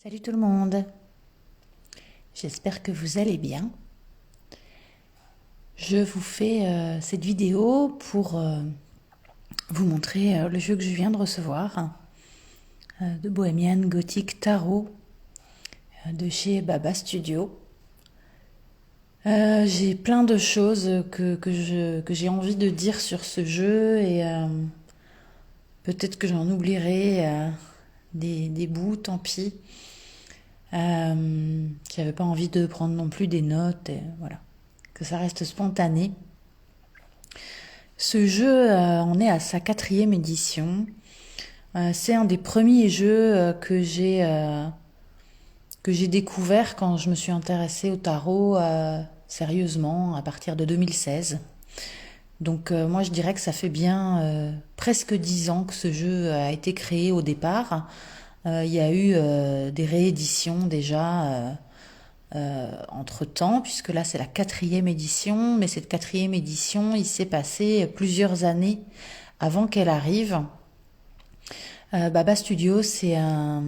Salut tout le monde, j'espère que vous allez bien. Je vous fais cette vidéo pour vous montrer le jeu que je viens de recevoir de Bohemian Gothic Tarot de chez Baba Studio. J'ai plein de choses que j'ai envie de dire sur ce jeu et peut-être que j'en oublierai des bouts, tant pis. J'avais pas envie de prendre non plus des notes, et voilà, que ça reste spontané. Ce jeu en est à sa quatrième édition. C'est un des premiers jeux que j'ai découvert quand je me suis intéressée au tarot sérieusement à partir de 2016. Donc moi je dirais que ça fait bien presque 10 ans que ce jeu a été créé au départ. Il y a eu des rééditions déjà entre-temps, puisque là c'est la quatrième édition, mais cette quatrième édition, il s'est passé plusieurs années avant qu'elle arrive. Baba Studio, c'est un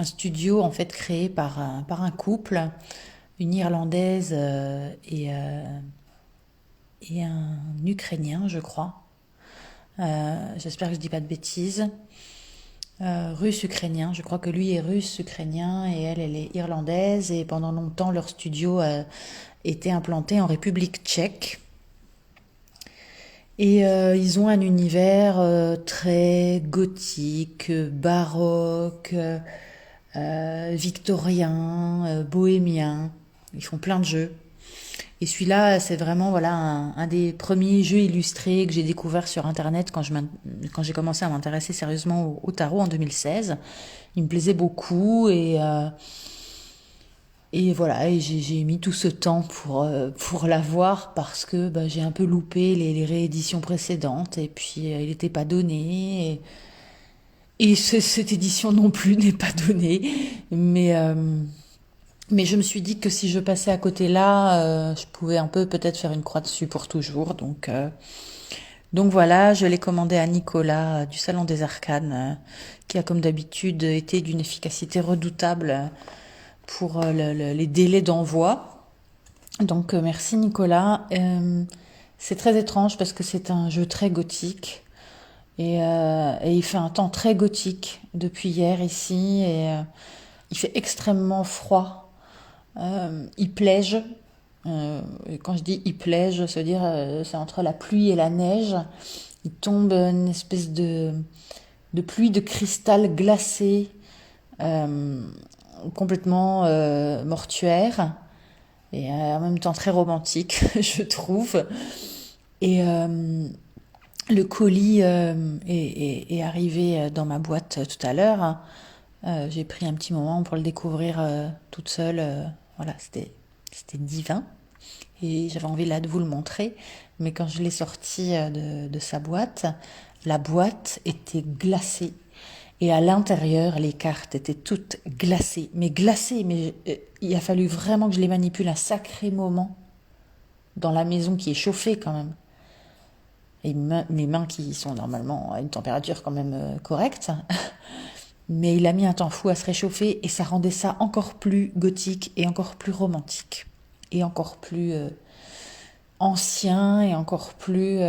studio en fait créé par un couple, une Irlandaise et un Ukrainien, je crois. J'espère que je dis pas de bêtises. Russe-ukrainien, je crois que lui est russe-ukrainien et elle est irlandaise, et pendant longtemps leur studio était implanté en République tchèque. Et ils ont un univers très gothique, baroque, victorien, bohémien. Ils font plein de jeux. Et celui-là, c'est vraiment voilà un des premiers jeux illustrés que j'ai découvert sur Internet quand j'ai commencé à m'intéresser sérieusement au tarot en 2016. Il me plaisait beaucoup et voilà, et j'ai mis tout ce temps pour l'avoir parce que bah, j'ai un peu loupé les rééditions précédentes et puis il n'était pas donné. Et cette édition non plus n'est pas donnée. Mais je me suis dit que si je passais à côté là, je pouvais un peu peut-être faire une croix dessus pour toujours. Donc voilà, je l'ai commandé à Nicolas du Salon des Arcanes, qui a comme d'habitude été d'une efficacité redoutable pour les délais d'envoi. Donc merci Nicolas. C'est très étrange parce que c'est un jeu très gothique et il fait un temps très gothique depuis hier ici et il fait extrêmement froid. Il plaige. Et quand je dis il plaige, ça veut dire c'est entre la pluie et la neige. Il tombe une espèce de pluie de cristal glacé, euh, complètement mortuaire et en même temps très romantique, je trouve. Et le colis est arrivé dans ma boîte tout à l'heure. J'ai pris un petit moment pour le découvrir toute seule. Voilà, c'était divin. Et j'avais envie là de vous le montrer. Mais quand je l'ai sorti de sa boîte, la boîte était glacée. Et à l'intérieur, les cartes étaient toutes glacées. Mais glacées, mais il a fallu vraiment que je les manipule un sacré moment dans la maison qui est chauffée quand même. Et mes mains qui sont normalement à une température quand même correcte. Mais il a mis un temps fou à se réchauffer et ça rendait ça encore plus gothique et encore plus romantique. Et encore plus ancien et encore plus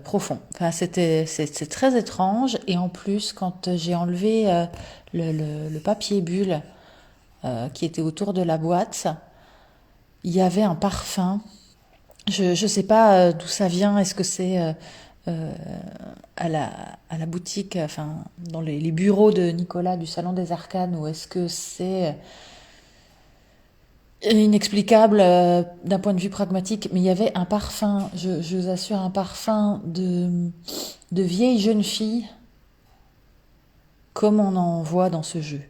profond. Enfin, c'est très étrange. Et en plus, quand j'ai enlevé le papier bulle qui était autour de la boîte, il y avait un parfum. Je ne sais pas d'où ça vient. Est-ce que c'est euh, à à la boutique, enfin, dans les bureaux de Nicolas du Salon des Arcanes, ou est-ce que c'est inexplicable d'un point de vue pragmatique, mais il y avait un parfum, je vous assure, un parfum de vieille jeune fille, comme on en voit dans ce jeu.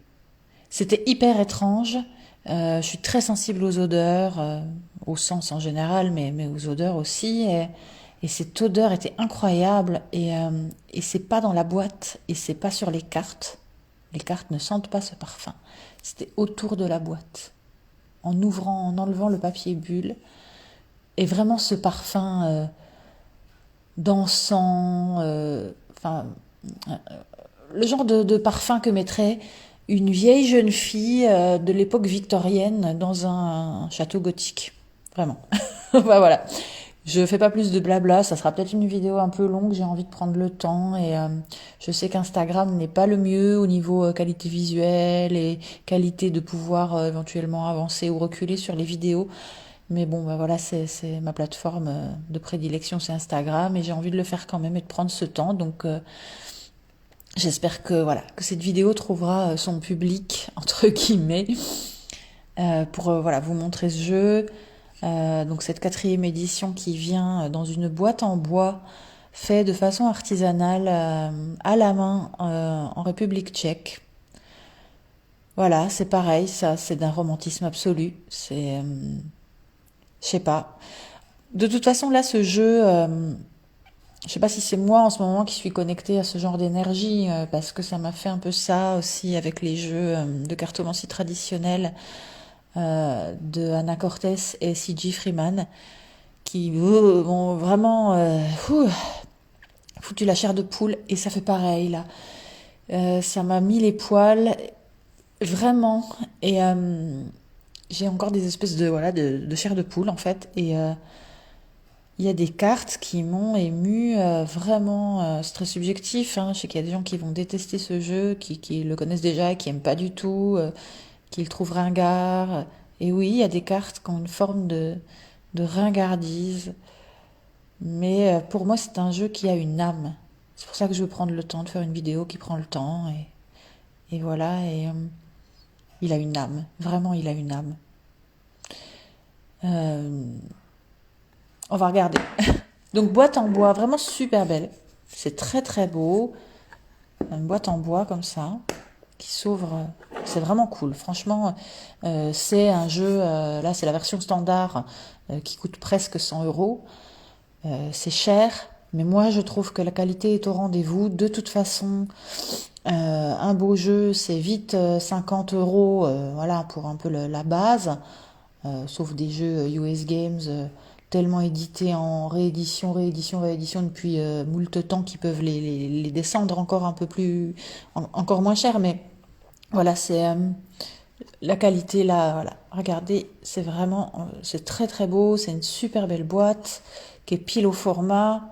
C'était hyper étrange. Je suis très sensible aux odeurs, au sens en général, mais aux odeurs aussi. Et cette odeur était incroyable. Et c'est pas dans la boîte et c'est pas sur les cartes. Les cartes ne sentent pas ce parfum. C'était autour de la boîte, en ouvrant, en enlevant le papier bulle. Et vraiment ce parfum d'encens, enfin, le genre de parfum que mettrait une vieille jeune fille de l'époque victorienne dans un château gothique. Vraiment. Bah voilà. Je fais pas plus de blabla, ça sera peut-être une vidéo un peu longue, j'ai envie de prendre le temps et je sais qu'Instagram n'est pas le mieux au niveau qualité visuelle et qualité de pouvoir éventuellement avancer ou reculer sur les vidéos. Mais bon, bah voilà, c'est ma plateforme de prédilection, c'est Instagram et j'ai envie de le faire quand même et de prendre ce temps. Donc j'espère que voilà, que cette vidéo trouvera son public entre guillemets pour voilà vous montrer ce jeu. Donc cette quatrième édition qui vient dans une boîte en bois fait de façon artisanale à la main en République tchèque. Voilà, c'est pareil, ça c'est d'un romantisme absolu. C'est, je sais pas. De toute façon là, ce jeu, je sais pas si c'est moi en ce moment qui suis connectée à ce genre d'énergie parce que ça m'a fait un peu ça aussi avec les jeux de cartomancie traditionnels de Anna Cortés et C.G. Freeman qui ont vraiment foutu la chair de poule et ça fait pareil là. Ça m'a mis les poils vraiment et j'ai encore des espèces de voilà de chair de poule en fait et il y a des cartes qui m'ont ému vraiment. C'est très subjectif. Hein. Je sais qu'il y a des gens qui vont détester ce jeu, qui le connaissent déjà, qui aiment pas du tout, qui le trouvent ringard. Et oui, il y a des cartes qui ont une forme de ringardise. Mais pour moi, c'est un jeu qui a une âme. C'est pour ça que je veux prendre le temps de faire une vidéo qui prend le temps. Et voilà, et il a une âme. Vraiment, il a une âme. Euh, on va regarder. Donc, boîte en bois, vraiment super belle. C'est très très beau. Une boîte en bois comme ça, qui s'ouvre. C'est vraiment cool. Franchement, c'est un jeu. Là, c'est la version standard qui coûte presque 100 euros. C'est cher, mais moi je trouve que la qualité est au rendez-vous. De toute façon, un beau jeu, c'est vite 50 euros, voilà, pour un peu la base, sauf des jeux US Games tellement édités en réédition depuis moult temps qui peuvent les descendre encore un peu plus, encore moins cher, mais voilà, c'est la qualité là, voilà. Regardez, c'est vraiment, c'est très très beau, c'est une super belle boîte qui est pile au format.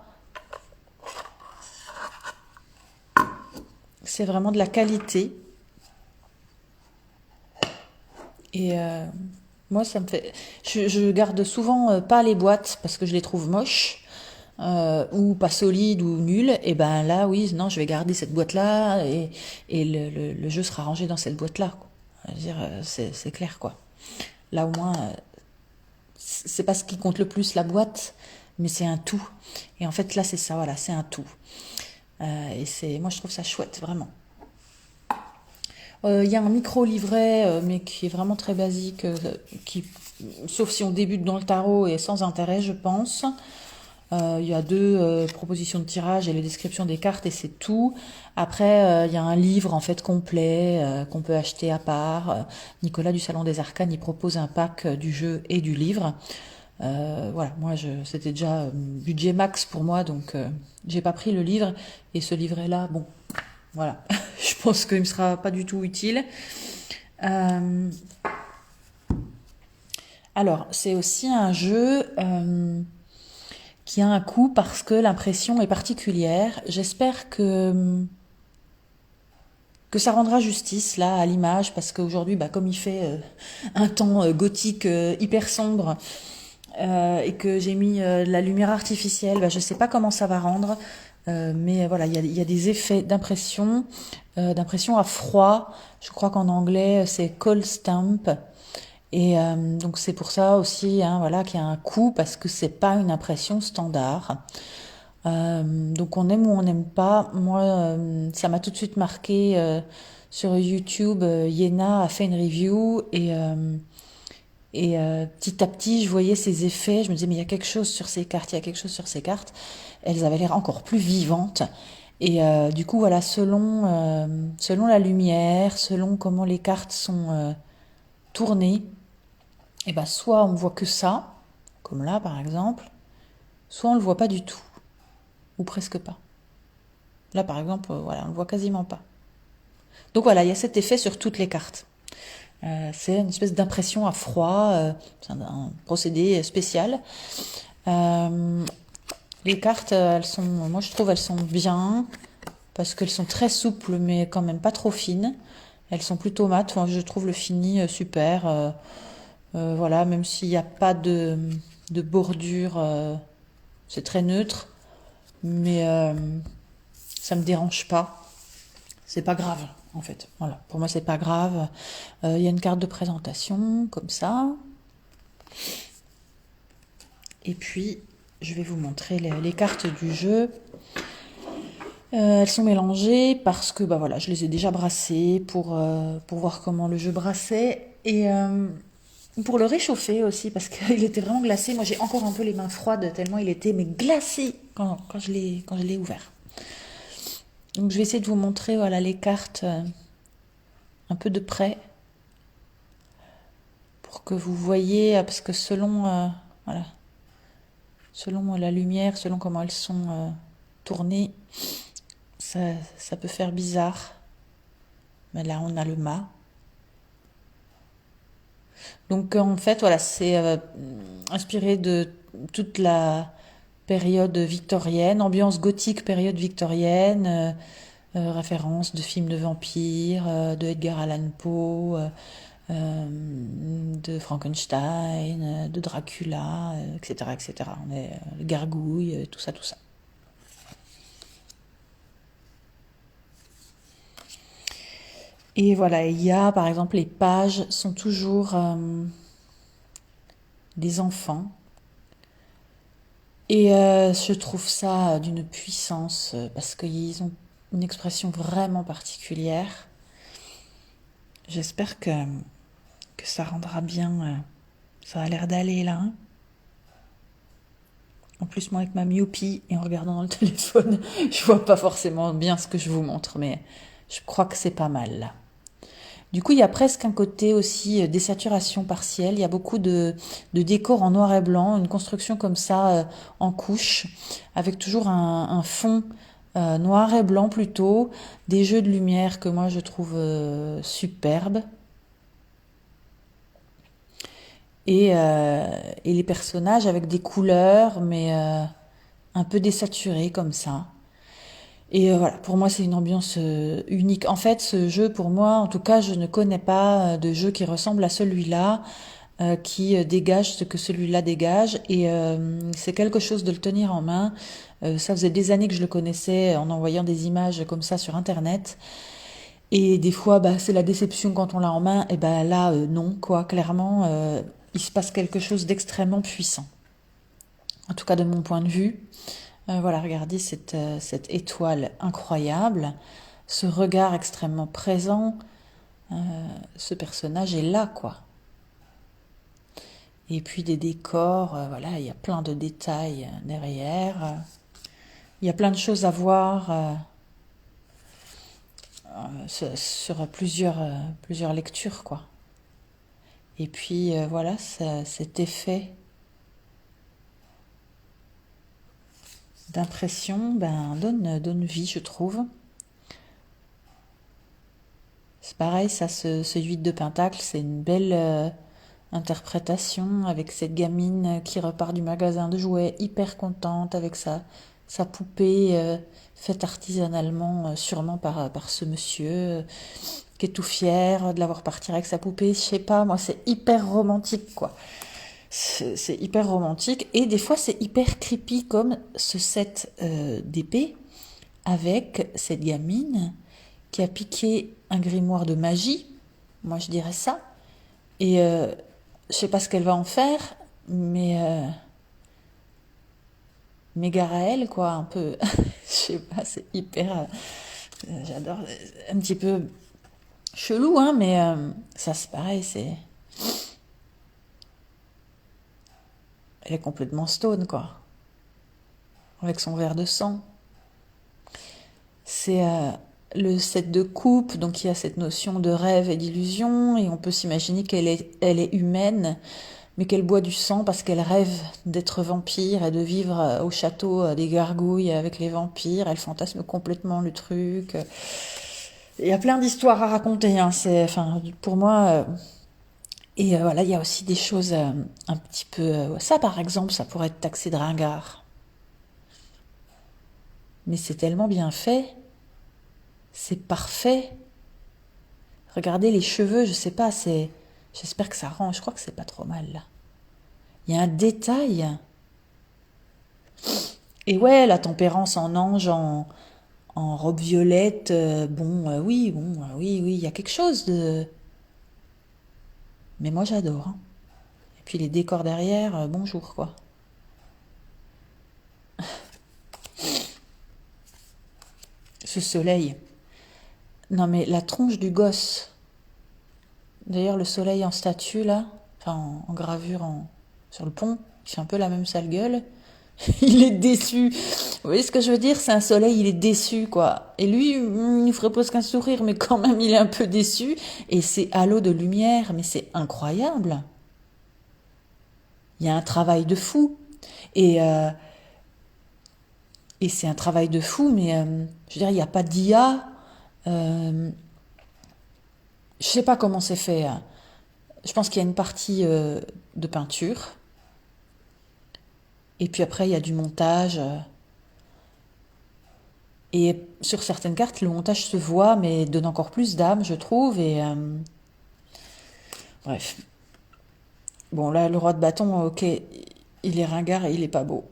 C'est vraiment de la qualité. Et moi, ça me fait. Je garde souvent pas les boîtes parce que je les trouve moches ou pas solides ou nulles. Et ben là, oui, non, je vais garder cette boîte-là et le jeu sera rangé dans cette boîte-là. Quoi. Je veux dire, c'est clair, quoi. Là, au moins, c'est pas ce qui compte le plus, la boîte, mais c'est un tout. Et en fait, là, c'est ça, voilà, c'est un tout. Et c'est, moi, je trouve ça chouette, vraiment. Il y a un micro-livret, mais qui est vraiment très basique, qui, sauf si on débute dans le tarot et sans intérêt, je pense. Il y a deux propositions de tirage et les descriptions des cartes et c'est tout. Après, il y a un livre en fait complet qu'on peut acheter à part. Nicolas du Salon des Arcanes, il propose un pack du jeu et du livre. Voilà, moi c'était déjà budget max pour moi, donc j'ai pas pris le livre et ce livret-là, bon, voilà, je pense qu'il me sera pas du tout utile. Euh, alors, c'est aussi un jeu qui a un coût parce que l'impression est particulière. J'espère que ça rendra justice là à l'image parce qu'aujourd'hui, bah, comme il fait un temps gothique hyper sombre et que j'ai mis de la lumière artificielle, bah, je sais pas comment ça va rendre. Mais voilà, il y a des effets d'impression à froid. Je crois qu'en anglais c'est cold stamp. Et donc c'est pour ça aussi, hein, voilà, qu'il y a un coût parce que c'est pas une impression standard. Donc on aime ou on n'aime pas. Moi, ça m'a tout de suite marqué sur YouTube. Yéna a fait une review et petit à petit, je voyais ces effets. Je me disais mais il y a quelque chose sur ces cartes, il y a quelque chose sur ces cartes. Elles avaient l'air encore plus vivantes. Et du coup, voilà, selon la lumière, selon comment les cartes sont tournées, et ben soit on voit que ça, comme là par exemple, soit on le voit pas du tout, ou presque pas. Là par exemple, voilà, on le voit quasiment pas. Donc voilà, il y a cet effet sur toutes les cartes. C'est une espèce d'impression à froid, c'est un procédé spécial. Les cartes, moi je trouve elles sont bien, parce qu'elles sont très souples, mais quand même pas trop fines. Elles sont plutôt mates, enfin, je trouve le fini super. Voilà, même s'il n'y a pas de bordure, c'est très neutre, mais ça me dérange pas. C'est pas grave, en fait. Voilà, pour moi c'est pas grave. Il y a une carte de présentation, comme ça. Et puis, je vais vous montrer les cartes du jeu. Elles sont mélangées parce que bah voilà, je les ai déjà brassées pour voir comment le jeu brassait. Et pour le réchauffer aussi, parce qu'il était vraiment glacé. Moi, j'ai encore un peu les mains froides, tellement il était mais glacé quand je l'ai ouvert. Donc, je vais essayer de vous montrer voilà, les cartes un peu de près, pour que vous voyez, parce que voilà, selon la lumière, selon comment elles sont tournées, ça peut faire bizarre. Mais là, on a le mât. Donc en fait, voilà, c'est inspiré de toute la période victorienne, ambiance gothique période victorienne, référence de films de vampires, de Edgar Allan Poe, de Frankenstein, de Dracula, etc., etc. On est les gargouilles, tout ça, tout ça. Et voilà, il y a par exemple les pages sont toujours des enfants. Et je trouve ça d'une puissance parce qu'ils ont une expression vraiment particulière. J'espère que ça rendra bien. Ça a l'air d'aller là. Hein. En plus, moi, avec ma myopie et en regardant dans le téléphone, je vois pas forcément bien ce que je vous montre, mais je crois que c'est pas mal là. Du coup, il y a presque un côté aussi désaturation partielle. Il y a beaucoup de décors en noir et blanc, une construction comme ça en couche, avec toujours un fond noir et blanc plutôt, des jeux de lumière que moi je trouve superbes. Et les personnages avec des couleurs, mais un peu désaturées comme ça. Et voilà, pour moi, c'est une ambiance unique. En fait, ce jeu, pour moi, en tout cas, je ne connais pas de jeu qui ressemble à celui-là, qui dégage ce que celui-là dégage. Et c'est quelque chose de le tenir en main. Ça faisait des années que je le connaissais en envoyant des images comme ça sur Internet. Et des fois, bah, c'est la déception quand on l'a en main. Et ben là, non, quoi. Clairement, il se passe quelque chose d'extrêmement puissant. En tout cas, de mon point de vue. Voilà, regardez cette étoile incroyable, ce regard extrêmement présent, ce personnage est là, quoi. Et puis des décors, voilà, il y a plein de détails derrière, il y a plein de choses à voir sur plusieurs lectures, quoi. Et puis voilà, cet effet d'impression donne vie, je trouve. C'est pareil, ça, ce 8 de Pentacle, c'est une belle interprétation avec cette gamine qui repart du magasin de jouets hyper contente avec sa poupée faite artisanalement, sûrement par ce monsieur qui est tout fier de la voir partir avec sa poupée. Je sais pas, moi, c'est hyper romantique, quoi. C'est hyper romantique et des fois c'est hyper creepy comme ce set d'épée avec cette gamine qui a piqué un grimoire de magie, moi je dirais ça, et je sais pas ce qu'elle va en faire, mais gare à elle, quoi, un peu, je sais pas, c'est hyper, j'adore, un petit peu chelou, hein, mais ça c'est pareil, elle est complètement stone, quoi, avec son verre de sang. C'est le set de coupe, donc il y a cette notion de rêve et d'illusion, et on peut s'imaginer elle est humaine, mais qu'elle boit du sang parce qu'elle rêve d'être vampire et de vivre au château des gargouilles avec les vampires. Elle fantasme complètement le truc. Il y a plein d'histoires à raconter, hein. C'est, enfin, pour moi. Et voilà, il y a aussi des choses un petit peu. Ça, par exemple, ça pourrait être taxé de ringard. Mais c'est tellement bien fait, c'est parfait. Regardez les cheveux, je sais pas, c'est. J'espère que ça rend. Je crois que c'est pas trop mal là. Il y a un détail. Et ouais, la tempérance en ange, en robe violette, oui, oui, il y a quelque chose de. Mais moi j'adore, hein. Et puis les décors derrière, bonjour quoi. Ce soleil. Non mais la tronche du gosse. D'ailleurs le soleil en statue là, enfin en gravure sur le pont, il fait un peu la même sale gueule. Il est déçu. Vous voyez ce que je veux dire? C'est un soleil, il est déçu, quoi. Et lui, il ferait presque un sourire, mais quand même, il est un peu déçu. Et c'est halo de lumière, mais c'est incroyable. Il y a un travail de fou. Et, euh, et c'est un travail de fou, mais je veux dire, il n'y a pas d'IA. Euh, je sais pas comment c'est fait, hein. Je pense qu'il y a une partie de peinture. Et puis après, il y a du montage. Et sur certaines cartes, le montage se voit, mais donne encore plus d'âme, je trouve. Et bref. Bon, là, le roi de bâton, ok, il est ringard et il est pas beau.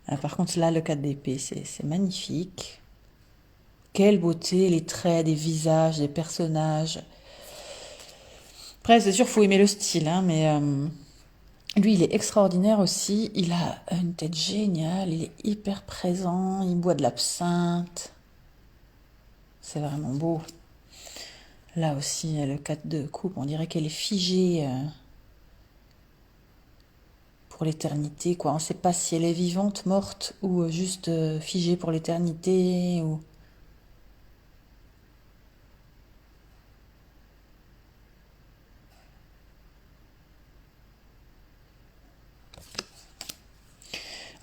Ah, par contre, là, le 4 d'épée, c'est magnifique. Quelle beauté, les traits des visages, des personnages. Après, c'est sûr, faut aimer le style, hein, mais lui, il est extraordinaire aussi. Il a une tête géniale, il est hyper présent, il boit de l'absinthe. C'est vraiment beau. Là aussi, le 4 de coupe, on dirait qu'elle est figée pour l'éternité, quoi. On ne sait pas si elle est vivante, morte, ou juste figée pour l'éternité. Ou...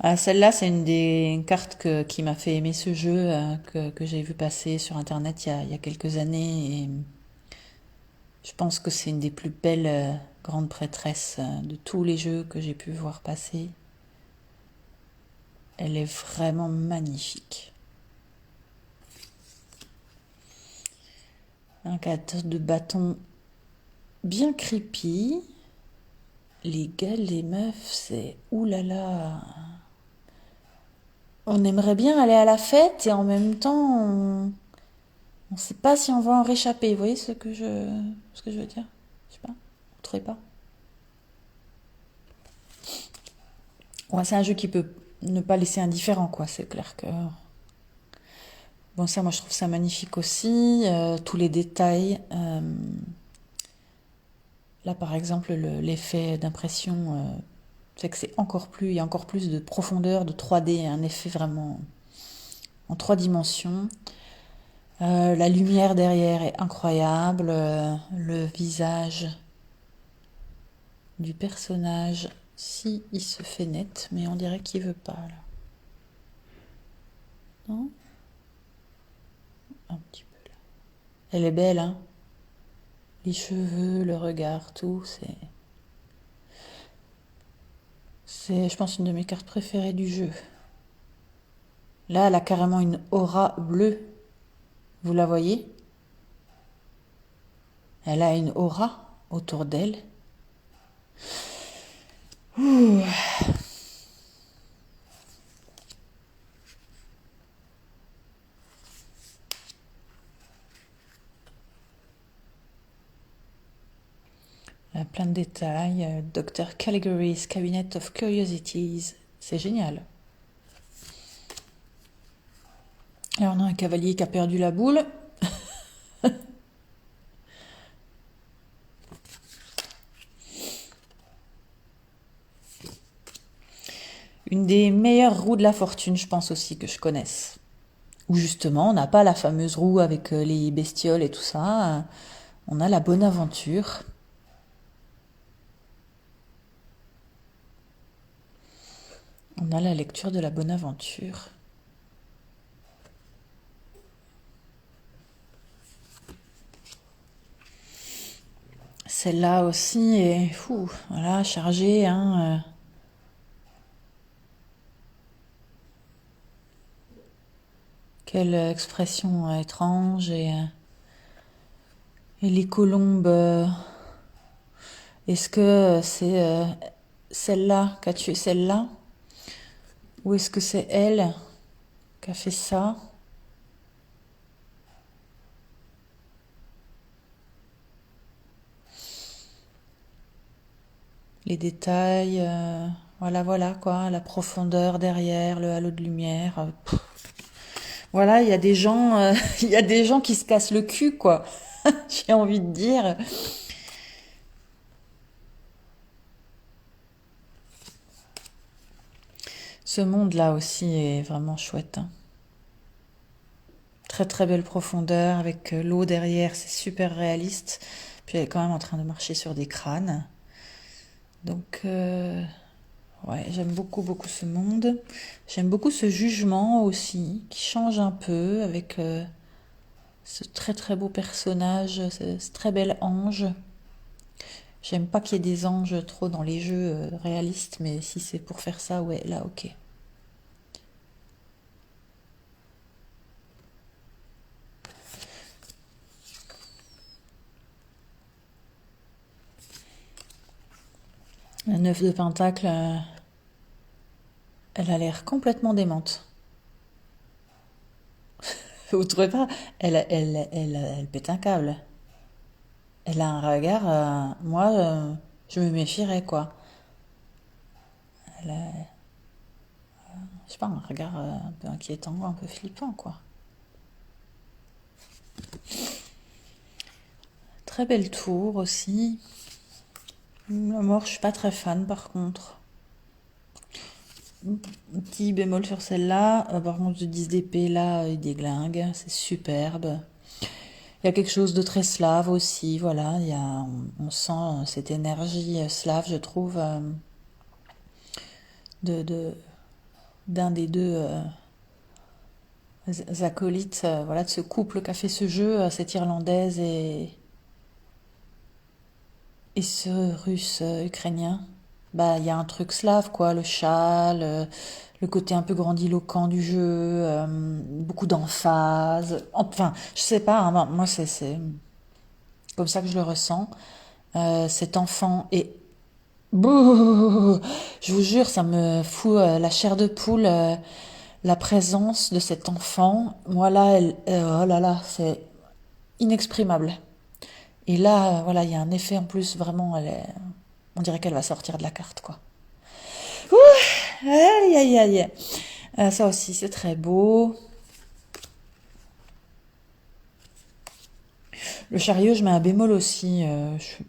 Ah, celle-là, c'est une des cartes qui m'a fait aimer ce jeu, que j'ai vu passer sur Internet il y a quelques années. Et je pense que c'est une des plus belles grandes prêtresses de tous les jeux que j'ai pu voir passer. Elle est vraiment magnifique. Un 4 de bâton bien creepy. Les gars, les meufs, c'est oulala. On aimerait bien aller à la fête et en même temps, on sait pas si on va en réchapper. Vous voyez ce que je veux dire? Je sais pas. Vous trouvez pas? Ouais, c'est un jeu qui peut ne pas laisser indifférent, quoi. C'est clair que. Bon, ça, moi, je trouve ça magnifique aussi. Tous les détails. Là, par exemple, l'effet d'impression fait que c'est encore plus, il y a encore plus de profondeur, de 3D, un effet vraiment en 3 dimensions. La lumière derrière est incroyable, le visage du personnage, si il se fait net, mais on dirait qu'il veut pas là. Non? Un petit peu là. Elle est belle, hein? Les cheveux, le regard, tout, c'est, je pense, une de mes cartes préférées du jeu. Là, elle a carrément une aura bleue. Vous la voyez? Elle a une aura autour d'elle. Ouh. Plein de détails. Dr. Caligari's Cabinet of Curiosities. C'est génial. Alors on a un cavalier qui a perdu la boule. Une des meilleures roues de la fortune, je pense aussi, que je connaisse. Où justement, on n'a pas la fameuse roue avec les bestioles et tout ça. On a la bonne aventure. On a la lecture de la bonne aventure. Celle-là aussi est fou, voilà, chargée, hein. Quelle expression étrange et les colombes. Est-ce que c'est celle-là qui a tué celle-là? Ou est-ce que c'est elle qui a fait ça? Les détails, voilà, voilà quoi, la profondeur derrière, le halo de lumière. Voilà, il y a des gens, il y a des gens qui se cassent le cul quoi. J'ai envie de dire. Ce monde-là aussi est vraiment chouette, hein. Très très belle profondeur avec l'eau derrière, c'est super réaliste. Puis elle est quand même en train de marcher sur des crânes. Donc ouais, j'aime beaucoup beaucoup ce monde. J'aime beaucoup ce jugement aussi qui change un peu avec ce très très beau personnage, ce très bel ange. J'aime pas qu'il y ait des anges trop dans les jeux réalistes, mais si c'est pour faire ça, ouais, là ok. La 9 de Pentacle, elle a l'air complètement démente. Vous trouvez pas? Elle pète un câble. Elle a un regard, moi, je me méfierais, quoi. Elle a, je sais pas, un regard un peu inquiétant, un peu flippant, quoi. Très belle tour aussi. La mort, je suis pas très fan, par contre. Un petit bémol sur celle-là. Par contre, le 10 d'épée, là, il déglingue. C'est superbe. Il y a quelque chose de très slave aussi, voilà. On sent cette énergie slave, je trouve, de, de- d'un des deux acolytes, voilà, de ce couple qui a fait ce jeu, cette Irlandaise et ce Russe ukrainien. Bah, il y a un truc slave, quoi, le châle, le côté un peu grandiloquent du jeu, beaucoup d'emphase. Enfin, je sais pas, hein, moi c'est comme ça que je le ressens. Cet enfant est bouh, je vous jure, ça me fout la chair de poule, la présence de cet enfant. Moi là, oh là là, c'est inexprimable. Et là, voilà, il y a un effet en plus, vraiment, on dirait qu'elle va sortir de la carte, quoi. Ouh, aïe, aïe, aïe. Ça aussi, c'est très beau. Le chariot, je mets un bémol aussi. Je suis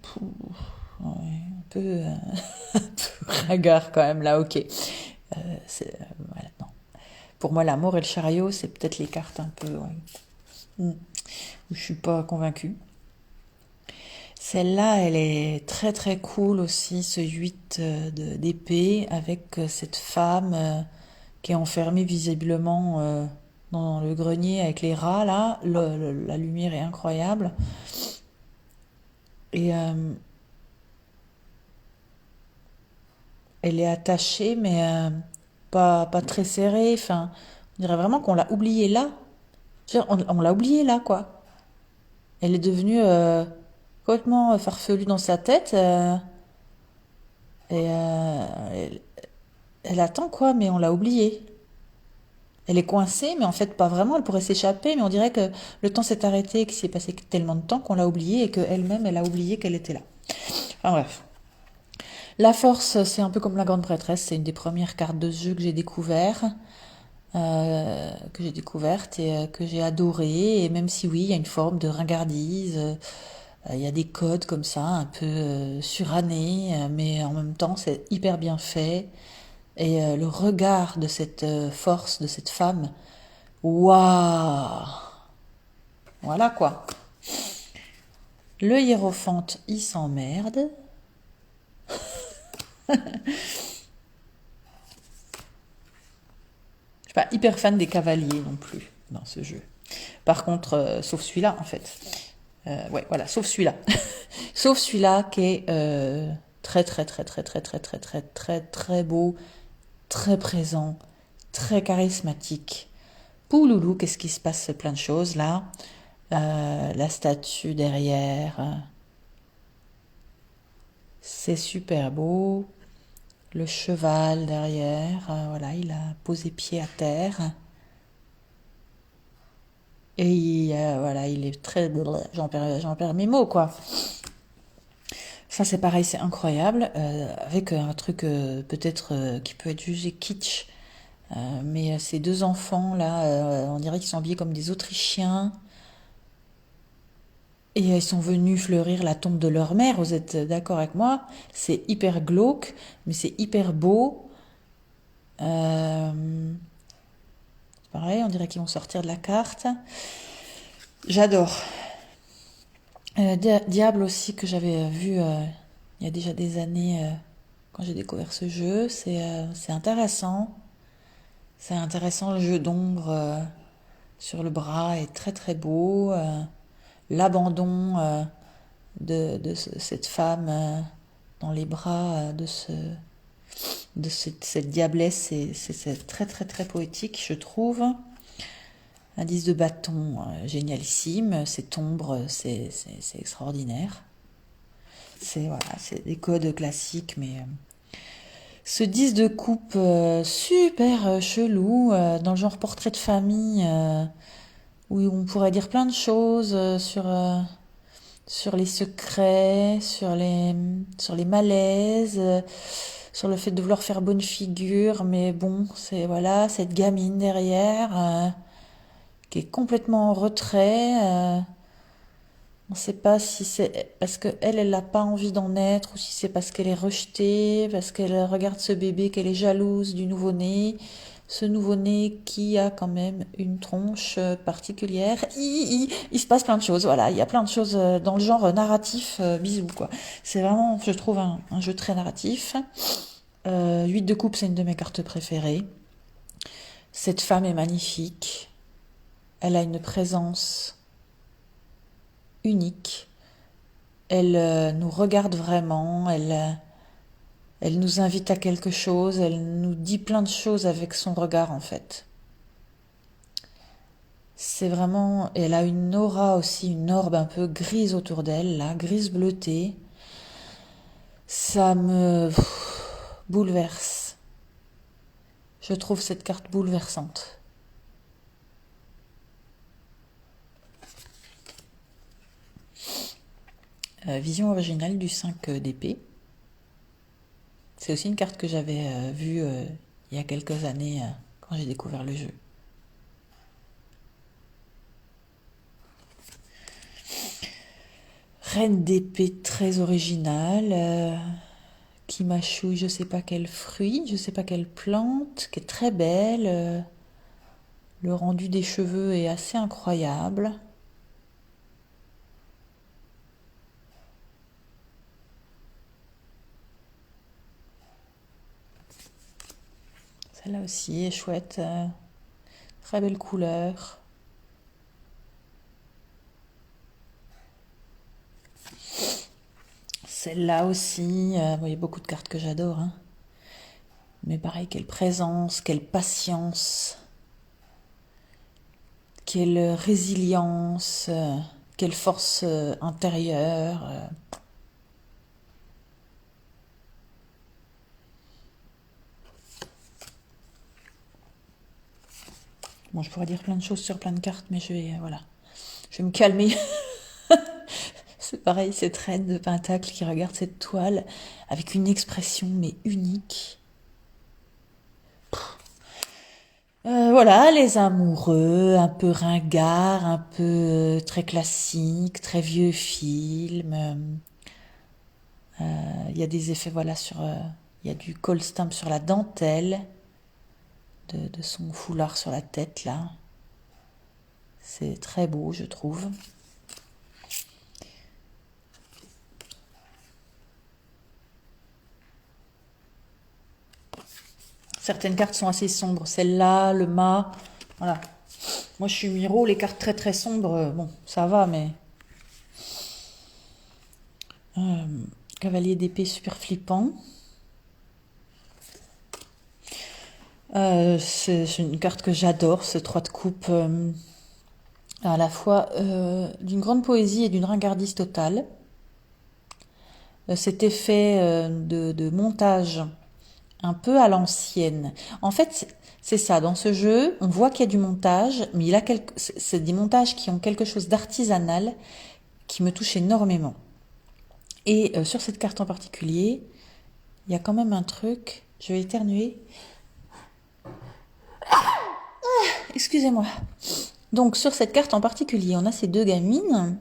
ouais, un peu, un peu ringard quand même, là, ok. Voilà, non. Pour moi, l'amour et le chariot, c'est peut-être les cartes un peu, ouais, où je suis pas convaincue. Celle-là, elle est très très cool aussi, ce 8 d'épée, avec cette femme qui est enfermée visiblement dans le grenier avec les rats, là. La lumière est incroyable. Et elle est attachée, mais pas très serrée. Enfin, on dirait vraiment qu'on l'a oubliée là. Je veux dire, on l'a oubliée là, quoi. Elle est devenue complètement farfelue dans sa tête. Et elle attend quoi, mais on l'a oubliée. Elle est coincée, mais en fait pas vraiment. Elle pourrait s'échapper, mais on dirait que le temps s'est arrêté, qu'il s'est passé tellement de temps qu'on l'a oubliée et qu'elle-même, elle a oublié qu'elle était là. Enfin bref. La force, c'est un peu comme la grande prêtresse. C'est une des premières cartes de ce jeu que j'ai découvert, que j'ai découverte et que j'ai adoré. Et même si oui, il y a une forme de ringardise, il y a des codes comme ça, un peu surannés, mais en même temps, c'est hyper bien fait. Et le regard de cette force, de cette femme, waouh! Voilà quoi. Le hiérophante, il s'emmerde. Je suis pas hyper fan des cavaliers non plus dans ce jeu. Par contre, sauf celui-là en fait. Ouais, voilà, sauf celui-là. Sauf celui-là qui est très, très, très, très, très, très, très, très, très, très beau, très présent, très charismatique. Pouloulou, qu'est-ce qui se passe? Plein de choses là. La statue derrière, c'est super beau. Le cheval derrière, voilà, il a posé pied à terre. Et voilà, il est très... J'en perds mes mots, quoi. Ça, c'est pareil, c'est incroyable. Avec un truc peut-être qui peut être jugé kitsch. Mais ces deux enfants, là, on dirait qu'ils sont habillés comme des Autrichiens. Et ils sont venus fleurir la tombe de leur mère. Vous êtes d'accord avec moi? C'est hyper glauque, mais c'est hyper beau. Pareil, on dirait qu'ils vont sortir de la carte. J'adore. Diable aussi que j'avais vu il y a déjà des années quand j'ai découvert ce jeu. C'est intéressant. C'est intéressant, le jeu d'ombre sur le bras est très très beau. L'abandon cette femme dans les bras cette diablesse, c'est très très très poétique, je trouve. Indice de bâton, génialissime. Cette ombre, c'est extraordinaire. C'est des codes classiques, mais ce 10 de coupe super chelou, dans le genre portrait de famille, où on pourrait dire plein de choses sur les secrets, sur les malaises, sur le fait de vouloir faire bonne figure, mais bon, c'est voilà, cette gamine derrière qui est complètement en retrait. On ne sait pas si c'est parce qu'elle n'a pas envie d'en être, ou si c'est parce qu'elle est rejetée, parce qu'elle regarde ce bébé, qu'elle est jalouse du nouveau-né. Ce nouveau-né qui a quand même une tronche particulière. Il se passe plein de choses, voilà. Il y a plein de choses dans le genre narratif, bisous, quoi. C'est vraiment, je trouve, un jeu très narratif. 8 de coupe, c'est une de mes cartes préférées. Cette femme est magnifique. Elle a une présence unique. Elle nous regarde vraiment, elle nous invite à quelque chose, elle nous dit plein de choses avec son regard en fait. C'est vraiment... Elle a une aura aussi, une orbe un peu grise autour d'elle, là, grise bleutée. Ça me bouleverse. Je trouve cette carte bouleversante. Vision originale du 5 d'épée. C'est aussi une carte que j'avais vue il y a quelques années quand j'ai découvert le jeu. Reine d'épée très originale, qui mâchouille je sais pas quel fruit, je sais pas quelle plante, qui est très belle. Le rendu des cheveux est assez incroyable. Celle-là aussi est chouette, très belle couleur. Celle-là aussi, bon, il y a beaucoup de cartes que j'adore, hein. Mais pareil, quelle présence, quelle patience, quelle résilience, quelle force intérieure. Bon, je pourrais dire plein de choses sur plein de cartes, mais voilà, je vais me calmer. C'est pareil, cette reine de Pentacle qui regarde cette toile avec une expression mais unique. Voilà, les amoureux, un peu ringards, un peu très classique, très vieux film. Il y a des effets, voilà, il y a du cold stamp sur la dentelle de son foulard sur la tête, là. C'est très beau, je trouve. Certaines cartes sont assez sombres. Celle-là, le mât, voilà. Moi, je suis Miro, les cartes très très sombres, bon, ça va, mais Cavalier d'épée super flippant. C'est une carte que j'adore, ce 3 de coupe, à la fois d'une grande poésie et d'une ringardise totale. Cet effet de montage un peu à l'ancienne. En fait, c'est ça, dans ce jeu, on voit qu'il y a du montage, mais c'est des montages qui ont quelque chose d'artisanal qui me touche énormément. Et sur cette carte en particulier, il y a quand même un truc, je vais éternuer. Excusez-moi. Donc sur cette carte en particulier, on a ces deux gamines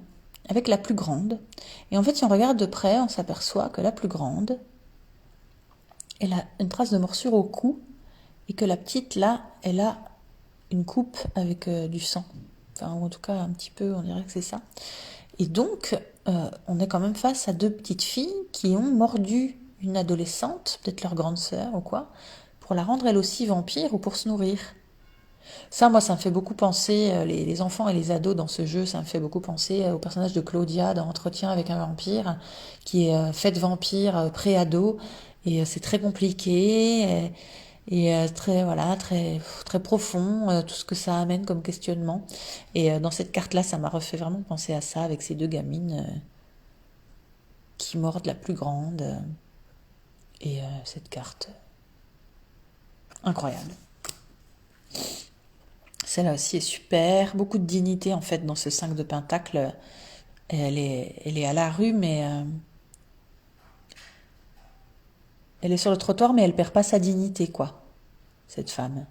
avec la plus grande. Et en fait, si on regarde de près, on s'aperçoit que la plus grande, elle a une trace de morsure au cou et que la petite, là, elle a une coupe avec du sang. Enfin, ou en tout cas, un petit peu, on dirait que c'est ça. Et donc, on est quand même face à deux petites filles qui ont mordu une adolescente, peut-être leur grande sœur ou quoi, pour la rendre elle aussi vampire ou pour se nourrir. Ça, moi, ça me fait beaucoup penser, les enfants et les ados dans ce jeu, ça me fait beaucoup penser au personnage de Claudia dans Entretien avec un vampire, qui est faite vampire pré-ado, et c'est très compliqué, et très, voilà, très profond, tout ce que ça amène comme questionnement. Et dans cette carte-là, ça m'a refait vraiment penser à ça, avec ces deux gamines qui mordent la plus grande, et cette carte, incroyable. Celle-là aussi est super, beaucoup de dignité en fait dans ce 5 de pentacle. Elle est à la rue, mais elle est sur le trottoir, mais elle perd pas sa dignité, quoi, cette femme.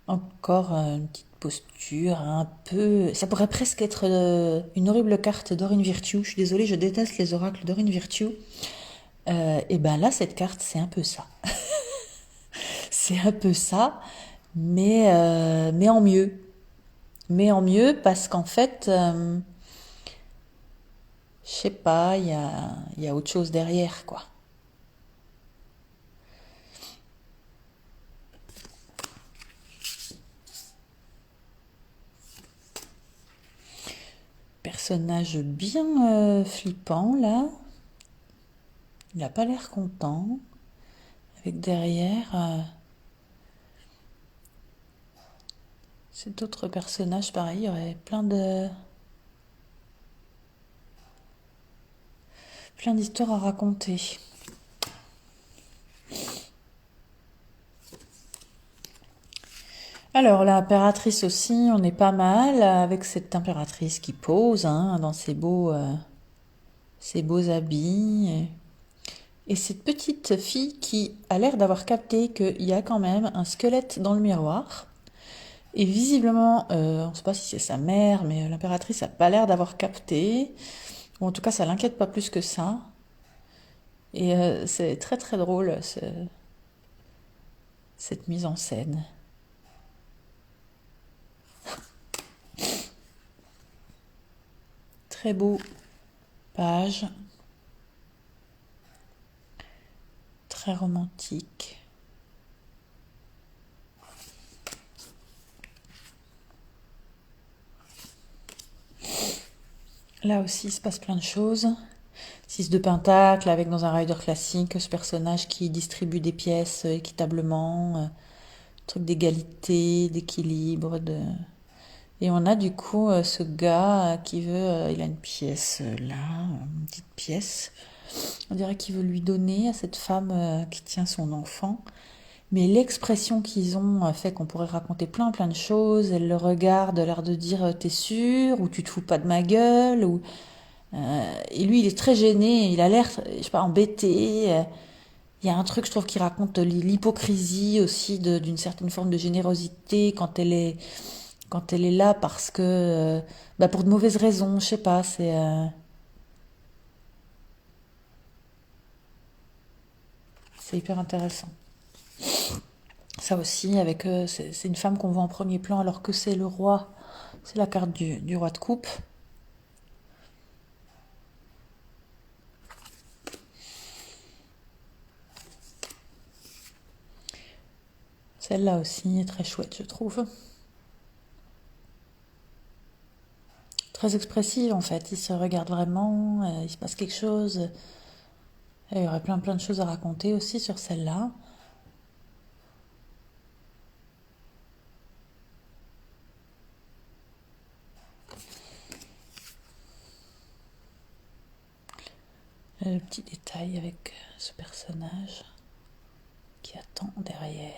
Encore une petite posture, un peu. Ça pourrait presque être une horrible carte d'Orin Virtue. Je suis désolée, je déteste les oracles d'Orin Virtue. Et ben là, cette carte, c'est un peu ça. C'est un peu ça, mais en mieux. Mais en mieux parce qu'en fait, je sais pas, il y a autre chose derrière, quoi. Personnage bien flippant, là. Il n'a pas l'air content. Avec derrière cet autre personnage, pareil, il y aurait plein d'histoires à raconter. Alors, l'impératrice aussi, on est pas mal avec cette impératrice qui pose dans ses beaux habits. Et cette petite fille qui a l'air d'avoir capté qu'il y a quand même un squelette dans le miroir. Et visiblement, on ne sait pas si c'est sa mère, mais l'impératrice n'a pas l'air d'avoir capté. Ou en tout cas, ça l'inquiète pas plus que ça. Et c'est très très drôle, cette mise en scène. Très beau page. Très romantique. Là aussi, il se passe plein de choses. 6 de pentacle avec dans un rider classique ce personnage qui distribue des pièces équitablement, truc d'égalité, d'équilibre, et on a du coup ce gars qui veut, il a une pièce là, une petite pièce. On dirait qu'il veut lui donner à cette femme qui tient son enfant. Mais l'expression qu'ils ont fait qu'on pourrait raconter plein de choses. Elle le regarde, l'air de dire t'es sûr ou tu te fous pas de ma gueule ou et lui il est très gêné, il a l'air je sais pas embêté. Il y a un truc je trouve qui raconte l'hypocrisie aussi d'une certaine forme de générosité quand elle est là parce que pour de mauvaises raisons, je sais pas, c'est hyper intéressant. Ça aussi, avec c'est une femme qu'on voit en premier plan alors que c'est le roi. C'est la carte du roi de coupe. Celle-là aussi est très chouette, je trouve. Très expressive en fait. Il se regarde vraiment, il se passe quelque chose. Il y aurait plein de choses à raconter aussi sur celle-là. Le petit détail avec ce personnage qui attend derrière.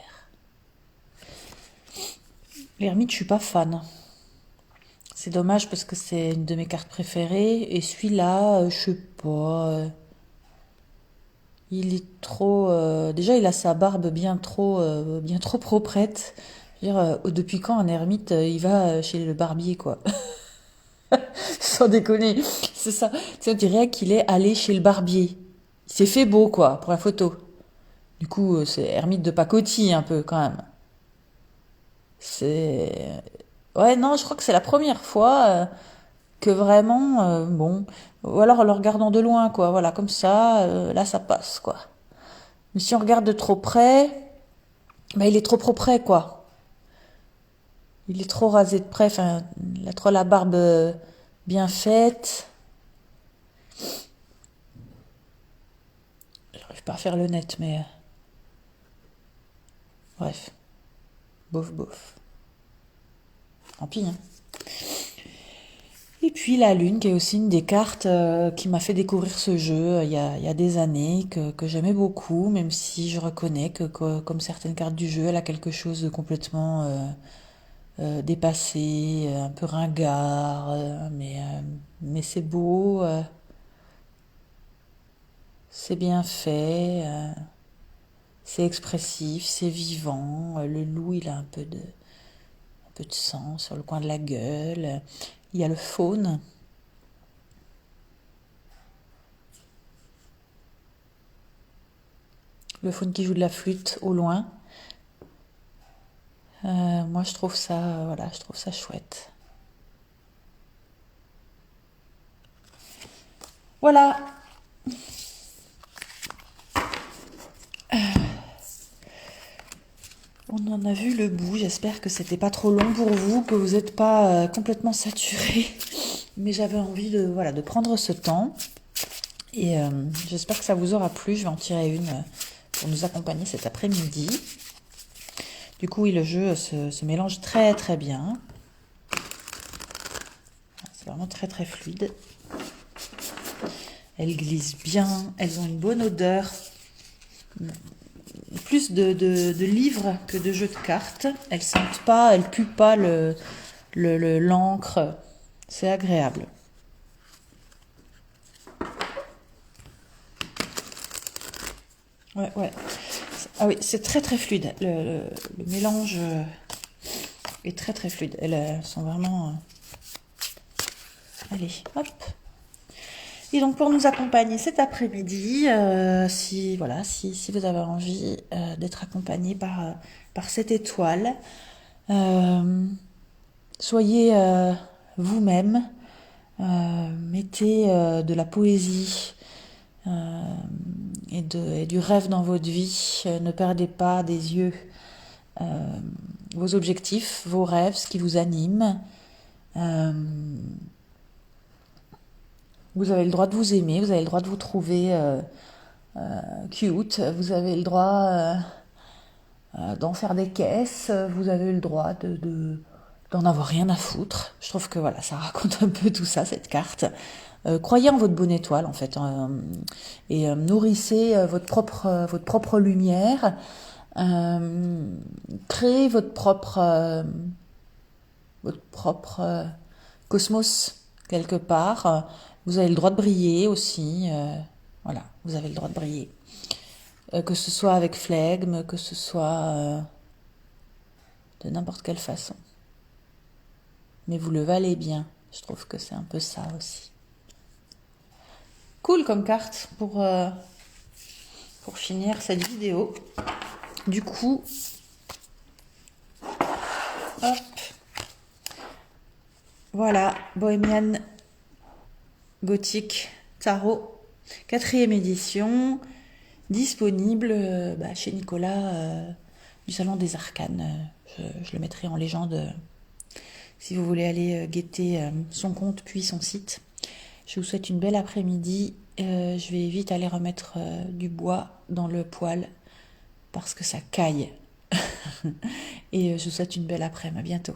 L'ermite, je suis pas fan. C'est dommage parce que c'est une de mes cartes préférées. Et celui-là, je sais pas. Il est trop. Déjà, il a sa barbe bien trop proprette. Je veux dire, depuis quand un ermite, il va chez le barbier, quoi. Sans déconner. C'est ça. Tu on dirait qu'il est allé chez le barbier. Il s'est fait beau, quoi, pour la photo. Du coup, c'est ermite de pacotille, un peu, quand même. C'est... Ouais, non, je crois que c'est la première fois que vraiment, bon... Ou alors en le regardant de loin, quoi. Voilà, comme ça, là, ça passe, quoi. Mais si on regarde de trop près, bah, il est trop près, quoi. Il est trop rasé de près, enfin, il a trop la barbe bien faite. J'arrive pas à faire le net, mais... bref, bof. Tant pis, hein. Et puis la Lune, qui est aussi une des cartes qui m'a fait découvrir ce jeu il y a des années, que j'aimais beaucoup, même si je reconnais comme certaines cartes du jeu, elle a quelque chose de complètement dépassé, un peu ringard, mais c'est beau, c'est bien fait, c'est expressif, c'est vivant. Le loup, il a un peu de sang sur le coin de la gueule. Il y a le faune. Le faune qui joue de la flûte au loin. Moi, je trouve ça, voilà, je trouve ça chouette. Voilà. On en a vu le bout. J'espère que c'était pas trop long pour vous, que vous n'êtes pas complètement saturé. Mais j'avais envie de, voilà, de prendre ce temps. Et j'espère que ça vous aura plu. Je vais en tirer une pour nous accompagner cet après-midi. Du coup, oui, le jeu se mélange très très bien. C'est vraiment très très fluide. Elles glissent bien, elles ont une bonne odeur. Plus de livres que de jeux de cartes. Elles sentent pas, elles puent pas l'encre. C'est agréable. Ouais. Ah oui, c'est très très fluide. Le mélange est très très fluide. Elles sont vraiment... Allez, hop. Et donc pour nous accompagner cet après-midi, si vous avez envie d'être accompagné par cette étoile, soyez vous-même, mettez de la poésie et du rêve dans votre vie. Ne perdez pas des yeux vos objectifs, vos rêves, ce qui vous anime. Vous avez le droit de vous aimer, vous avez le droit de vous trouver cute, vous avez le droit d'en faire des caisses, vous avez le droit d'en avoir rien à foutre. Je trouve que voilà, ça raconte un peu tout ça, cette carte. Croyez en votre bonne étoile, en fait, et nourrissez votre propre lumière. Créez votre propre cosmos quelque part. Vous avez le droit de briller aussi. Voilà, vous avez le droit de briller. Que ce soit avec flegme, que ce soit de n'importe quelle façon. Mais vous le valez bien. Je trouve que c'est un peu ça aussi. Cool comme carte pour finir cette vidéo. Du coup, hop, voilà, Bohemian Gothic Tarot, 4e édition, disponible chez Nicolas du Salon des Arcanes. Je le mettrai en légende si vous voulez aller guetter son compte puis son site. Je vous souhaite une belle après-midi. Je vais vite aller remettre du bois dans le poêle parce que ça caille. Et je vous souhaite une belle après-midi. À bientôt.